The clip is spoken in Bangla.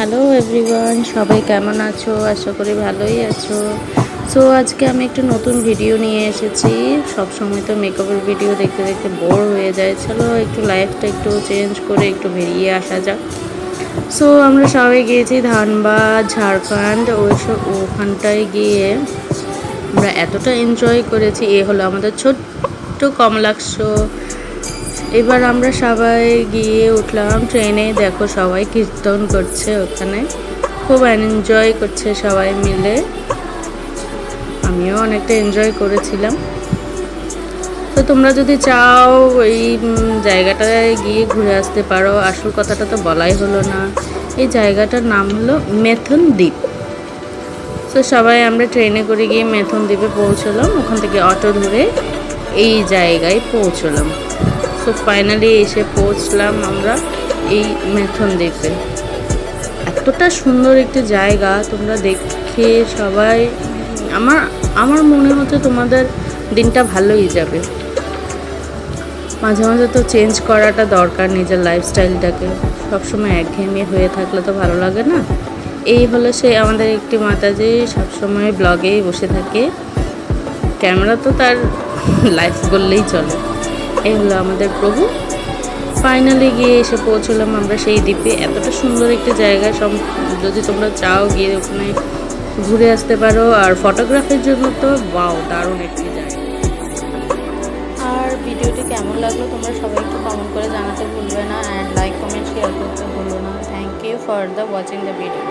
হ্যালো এভরিওয়ান, সবাই কেমন আছো? আশা করি ভালোই আছো। সো আজকে আমি একটু নতুন ভিডিও নিয়ে এসেছি। সব সময় তো মেকআপের ভিডিও দেখতে দেখতে বোর হয়ে যায়। চলো একটু লাইফটা একটু চেঞ্জ করে একটু বেরিয়ে আসা যাক। সো আমরা সবাই গিয়েছি ধানবাদ, ঝাড়খণ্ড, ওখানটায় গিয়ে আমরা এতটা এনজয় করেছি। এ হলো আমাদের ছোট্ট কমলাক্ষ। এবার আমরা সবাই গিয়ে উঠলাম ট্রেনে। দেখো সবাই কীর্তন করছে ওখানে, খুব এনজয় করছে সবাই মিলে। আমিও অনেকটা এনজয় করেছিলাম। তো তোমরা যদি চাও এই জায়গাটায় গিয়ে ঘুরে আসতে পারো। আসল কথাটা তো বলাই হলো না। এই জায়গাটার নাম হলো মেথন দ্বীপ। তো সবাই আমরা ট্রেনে করে গিয়ে মেথন দ্বীপে পৌঁছলাম। ওখান থেকে অটো ধরে এই জায়গায় পৌঁছলাম। তো ফাইনালি এসে পৌঁছলাম আমরা এই মেথন দ্বীপে। এতটা সুন্দর একটি জায়গা, তোমরা দেখে সবাই আমার আমার মনে হচ্ছে তোমাদের দিনটা ভালোই যাবে। মাঝে মাঝে তো চেঞ্জ করাটা দরকার নিজের লাইফস্টাইলটাকে। সবসময় একঘেয়েমি হয়ে থাকলে তো ভালো লাগে না। এই হলো সেই আমাদের একটি মাতাজি, সবসময় ব্লগেই বসে থাকে। ক্যামেরা তো তার লাইফ বললেই চলে। এই হলো আমাদের প্রভু। ফাইনালি গিয়ে এসে পৌঁছলাম আমরা সেই দ্বীপে। এতটা সুন্দর একটি জায়গা, যদি তোমরা চাও গিয়ে ওখানে ঘুরে আসতে পারো। আর ফটোগ্রাফির জন্য তো ওয়াও, দারুণ একটি জায়গা। আর ভিডিওটি কেমন লাগলো তোমরা সবাই একটু কমেন্ট করে জানাতে ভুলবে না, অ্যান্ড লাইক কমেন্ট শেয়ার করতে ভুলো না। Thank you for the watching the video.